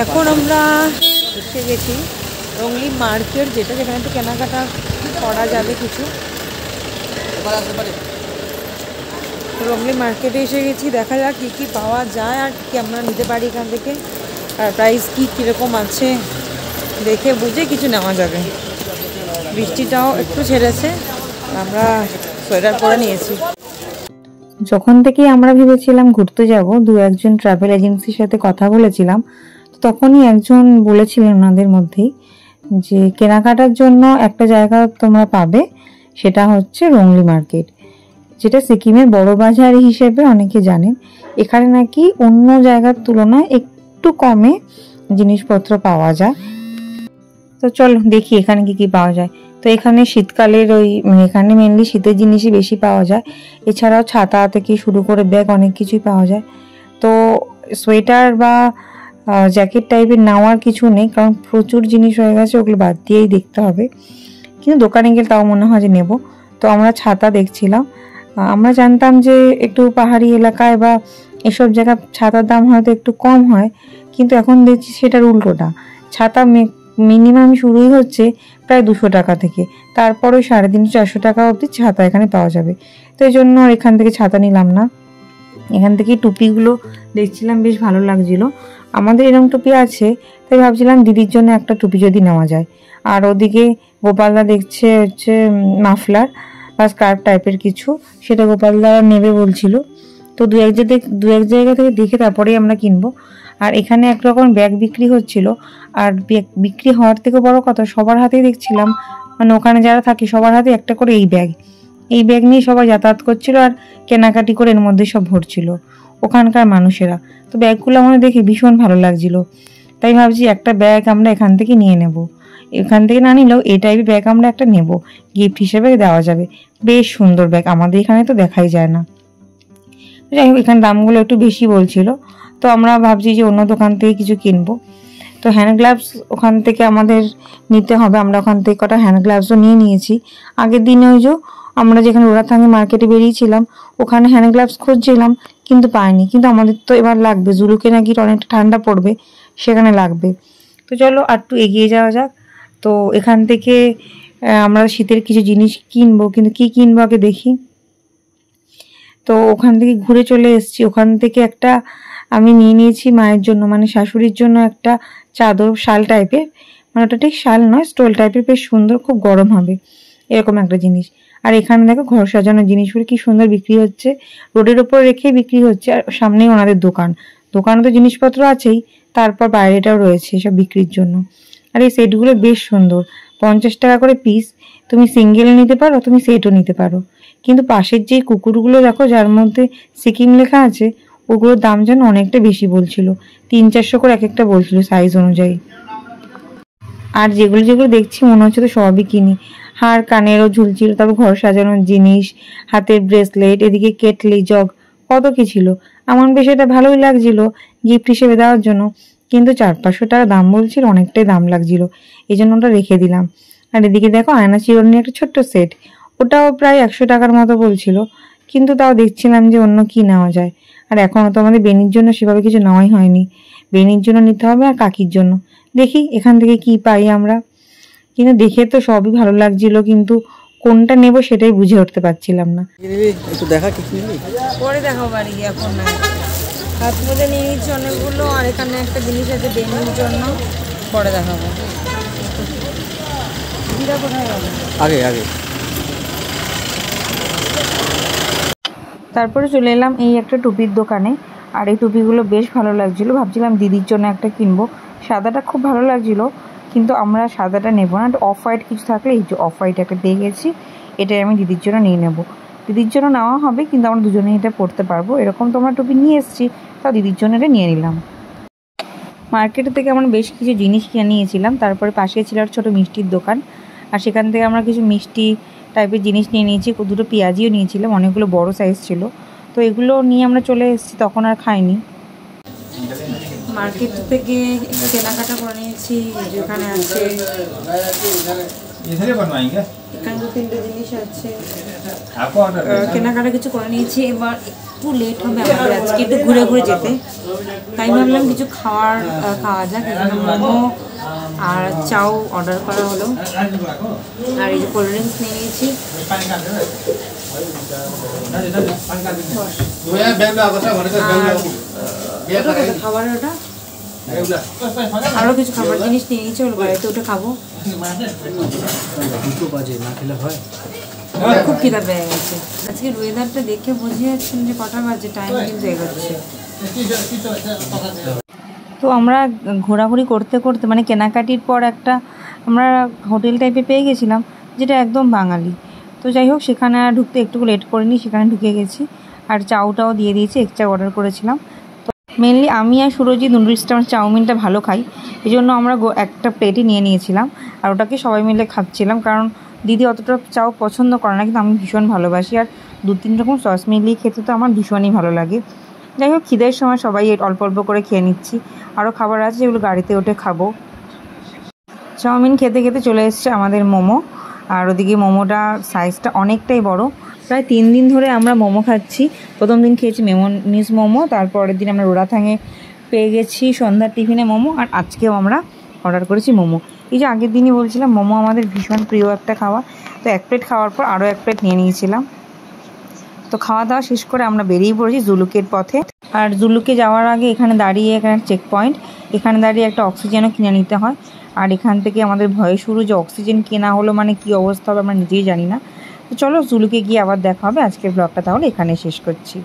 এখন আমরা এসে গেছি রংলি মার্কেট, যেখানে একটু কেনাকাটা করা যাবে কিছু। রংলি মার্কেটে এসে গেছি, দেখা যাক কী কী পাওয়া যায় আর কী আমরা নিতে পারি এখান থেকে, আর প্রাইস কীরকম আছে দেখে বুঝে কিছু নেওয়া যাবে। বৃষ্টিটাও একটু ছেড়েছে, আমরা সোয়েটার পরে নিয়েছি। যখন থেকে আমরা ভেবেছিলাম ঘুরতে যাব, দু একজন ট্রাভেল এজেন্সির সাথে কথা বলেছিলাম, তখনই একজন বলেছিলেন ওনাদের মধ্যেই যে কেনাকাটার জন্য একটা জায়গা তোমরা পাবে, সেটা হচ্ছে রংলি মার্কেট, যেটা সিকিমের বড় বাজার হিসেবে অনেকে জানেন। এখানে নাকি অন্য জায়গার তুলনায় একটু কমে জিনিসপত্র পাওয়া যায়। তো চলো দেখি এখানে কি কি পাওয়া যায়। তো এখানে শীতকালের এখানে মেনলি শীতের জিনিসই বেশি পাওয়া যায়, এছাড়াও ছাতা থেকে শুরু করে ব্যাগ অনেক কিছুই পাওয়া যায়। তো সোয়েটার বা জ্যাকেট টাইপের নেওয়ার কিছু নেই, কারণ প্রচুর জিনিস হয়ে গেছে, ওগুলো বাদ দিয়েই দেখতে হবে। কিন্তু দোকানে গেলে তাও মনে হয় যে নেব। তো আমরা ছাতা দেখছিলাম, আমরা জানতাম যে একটু পাহাড়ি এলাকায় বা এসব জায়গায় ছাতার দাম হয়তো একটু কম হয়, কিন্তু এখন দেখছি সেটার উল্টোটা। ছাতা মিনিমাম শুরুই হচ্ছে প্রায় 200 টাকা থেকে, তারপরে 350-400 টাকা অবধি ছাতা এখানে পাওয়া যাবে। তো এই জন্য এখান থেকে ছাতা নিলাম না। এখান থেকে টুপিগুলো দেখছিলাম, বেশ ভালো লাগছিল। আমাদের এরকম টুপি আছে, তাই ভাবছিলাম দিদির জন্য একটা টুপি যদি নেওয়া যায়। আর ওদিকে গোপালদা দেখছে হচ্ছে মাফলার বা স্কার্ফ টাইপের কিছু, সেটা গোপালদা নেবে বলছিল। তো দু এক জায়গা থেকে দেখে তারপরেই আমরা কিনবো। আর এখানে একরকম ব্যাগ বিক্রি হচ্ছিল, আর ব্যাগ বিক্রি হওয়ার থেকে বড় কথা সবার হাতেই দেখছিলাম, মানে ওখানে যারা থাকে সবার হাতে একটা করে এই ব্যাগ নিয়ে সবাই যাতায়াত করছিল আর কেনাকাটি করে এর মধ্যে সব ভরছিল ওখানকার মানুষেরা। তো ব্যাগগুলো আমাদের দেখে ভীষণ ভালো লাগছিল, তাই ভাবছি একটা ব্যাগ আমরা এখান থেকে নিয়ে নেব। এখান থেকে না নিলেও এই টাইপের ব্যাগ আমরা একটা নেব, গিফট হিসেবে দেওয়া যাবে। বেশ সুন্দর ব্যাগ, আমাদের এখানে তো দেখাই যায় না। যাই হোক, এখানে দামগুলো একটু বেশি বলছিল, তো আমরা ভাবছি যে অন্য দোকান থেকে কিছু কিনবো। তো হ্যান্ড গ্লাভস ওখান থেকে আমাদের নিতে হবে, আমরা ওখান থেকে কটা হ্যান্ড গ্লাভসও নিয়ে নিয়েছি। আগের দিনে ওই যে আমরা যেখানে রোড়াথাঙ্গি মার্কেটে বেরিয়েছিলাম ওখানে হ্যান্ড গ্লাভস খুঁজছিলাম, কিন্তু পাইনি। কিন্তু আমাদের তো এবার লাগবে, জুলুকে নাকি অনেকটা ঠান্ডা পড়বে, সেখানে লাগবে। তো চলো আর একটু এগিয়ে যাওয়া যাক। তো এখান থেকে আমরা শীতের কিছু জিনিস কিনবো, কিন্তু কি কিনবো আগে দেখি। তো ওখান থেকে ঘুরে চলে এসেছি। ওখান থেকে একটা আমি নিয়ে নিয়েছি মায়ের জন্য, মানে শাশুড়ির জন্য একটা চাদর, শাল টাইপের, মানে ওটা ঠিক শাল নয়, স্টোল টাইপের, বেশ সুন্দর, খুব গরম হবে এরকম একটা জিনিস। আর এখানে দেখো ঘর সাজানোর জিনিসগুলো কি সুন্দর বিক্রি হচ্ছে, রোডের ওপর রেখে বিক্রি হচ্ছে, আর সামনেই ওনাদের দোকানে তো জিনিসপত্র আছেই, তারপর বাইরেটাও রয়েছে সব বিক্রির জন্য। আর এই সেটগুলো বেশ সুন্দর, 50 টাকা করে পিস। তুমি সিঙ্গেল নিতে পারো, তুমি সেটও নিতে পারো। কিন্তু পাশের যে কুকুরগুলো দেখো যার মধ্যে সিকিম লেখা আছে, ওগুলোর দাম যেন অনেকটা বেশি বলছিল, 300-400 করে এক একটা বলছিল সাইজ অনুযায়ী। আর যেগুলো দেখছি মনে হচ্ছে তো সবই কিনি। হাড় কানেরও ঝুলছিল, তারপর ঘর সাজানোর জিনিস, হাতের ব্রেসলেট, এদিকে কেটলি, জগ, কত কি ছিল। আমার বেশ এটা ভালোই লাগছিল গিফট হিসেবে দেওয়ার জন্য, কিন্তু 400-500 টাকা দাম বলছিল, অনেকটাই দাম লাগছিল, এই জন্য ওটা রেখে দিলাম। আর এদিকে দেখো আয়না চিরুনি একটা ছোট্ট সেট, ওটাও প্রায় 100 টাকার মতো বলছিল, কিন্তু তাও দেখছিলাম যে অন্য কি নেওয়া যায়। আর এখনও তো আমাদের বেনির জন্য সেভাবে কিছু নেওয়াই হয়নি, বেনির জন্য নিতে হবে আর কাকির জন্য। দেখি এখান থেকে কি পাই আমরা। কিন্তু দেখে তো সবই ভালো লাগছিল, কিন্তু কোনটা নেব সেটাই বুঝে উঠতে পারছিলাম না। একটু দেখা কি কিনবি, পরে দেখাবো বাড়ি গিয়ে, এখন না। হাত মধ্যে নিয়ে নিচ্ছি অনেকগুলো, আর এখানে একটা জিনিস আছে বেনির জন্য, পরে দেখাবো। আগে তারপরে চলে এলাম এই একটা টুপির দোকানে, আর এই টুপিগুলো বেশ ভালো লাগছিল, ভাবছিলাম দিদির জন্য একটা কিনবো। সাদাটা খুব ভালো লাগছিল, কিন্তু আমরা সাদাটা নেব না, অফ হোয়াইট কিছু থাকলে, এই যে অফ হোয়াইট একটা পেয়ে গেছি, এটাই আমি দিদির জন্য নিয়ে নেব। দিদির জন্য নেওয়া হবে, কিন্তু আমরা দুজনেই এটা পরতে পারবো, এরকম তো আমরা টুপি নিয়ে এসেছি, তাও দিদির জন্য এটা নিয়ে নিলাম। মার্কেট থেকে আমরা বেশ কিছু জিনিস কিনে নিয়েছিলাম, তারপরে পাশে ছিল একটা ছোটো মিষ্টির দোকান, আর সেখান থেকে আমরা কিছু মিষ্টি টাইপের জিনিস নিয়ে নিয়েছি, দুটো পেঁয়াজিও নিয়েছিলাম, অনেকগুলো বড় সাইজ ছিল। তো এগুলো নিয়ে আমরা চলে এসেছি, তখন আর খাইনি। মার্কেট থেকে কেনাকাটা করে নিয়েছি, যেখানে আছে इधर बनवाएंगे এখানে তো তিনটে জিনিস আছে। आपको ऑर्डर কেনাকাটা কিছু করে নিয়েছি, এবার একটু লেট হবে আমাদের আজকে একটু ঘুরে ঘুরে যেতে, তাই ভাবলাম কিছু খাওয়া যাক। এখানে মোমো আর চাও অর্ডার করা হলো, আর এই যে কোল্ড ড্রিঙ্কস নিয়ে নিয়েছি। খাবার ওটা আরও কিছু খাবার জিনিস নিয়ে নিয়েছি, ওর বাড়িতে ওটা খাবো। খুব খিদা পেয়ে গেছে। আজকের ওয়েদারটা দেখে বুঝে যাচ্ছেন যে কটা বাজে, টাইম কিন্তু এগোচ্ছে। তো আমরা ঘোরাঘুরি করতে করতে মানে কেনাকাটির পর একটা আমরা হোটেল টাইপে পেয়ে গেছিলাম, যেটা একদম বাঙালি। তো যাই হোক, সেখানে আর ঢুকতে একটু লেট করিনি, সেখানে ঢুকে গেছি। আর চাউটাও দিয়ে দিয়েছি, এক চাউ অর্ডার করেছিলাম। তো মেনলি আমি আর সুরজিৎ নুডলসটা আমার চাউমিনটা ভালো খাই, এই জন্য আমরা একটা প্লেটই নিয়ে নিয়েছিলাম, আর ওটাকে সবাই মিলে খাচ্ছিলাম। কারণ দিদি অতটা চাউ পছন্দ করে না, কিন্তু আমি ভীষণ ভালোবাসি, আর 2-3 রকম সস মিলিয়ে খেতে তো আমার ভীষণই ভালো লাগে। যাই হোক, খিদের সময় সবাই অল্প অল্প করে খেয়ে নিচ্ছি। আরও খাবার আছে যেগুলো গাড়িতে উঠে খাবো। চাউমিন খেতে খেতে চলে এসছে আমাদের মোমো, আর ওদিকে মোমোটা সাইজটা অনেকটাই বড়। প্রায় 3 দিন ধরে আমরা মোমো খাচ্ছি। প্রথম দিন খেয়েছি মেমোনিজ মোমো, তারপরের দিন আমরা রোড়াথাঙে পেয়ে গেছি সন্ধ্যার টিফিনে মোমো, আর আজকেও আমরা অর্ডার করেছি মোমো। এই যে আগের দিনই বলছিলাম, মোমো আমাদের ভীষণ প্রিয় একটা খাওয়া। তো 1 প্লেট খাওয়ার পর আরও 1 প্লেট নিয়ে নিয়েছিলাম। তো খাওয়া দাওয়া শেষ করে আমরা বেরিয়ে পড়েছি জুলুকের পথে। আর জুলুকে যাওয়ার আগে এখানে দাঁড়িয়ে, এখানে চেক পয়েন্ট, এখানে দাঁড়িয়ে একটা অক্সিজেনও কিনে নিতে হয়। আর এখান থেকে আমাদের ভয় শুরু যে অক্সিজেন কেনা হলো মানে কী অবস্থা হবে আমরা নিজেই জানি না। তো চলো জুলুকে গিয়ে আবার দেখা হবে। আজকের ব্লগটা তাহলে এখানে শেষ করছি।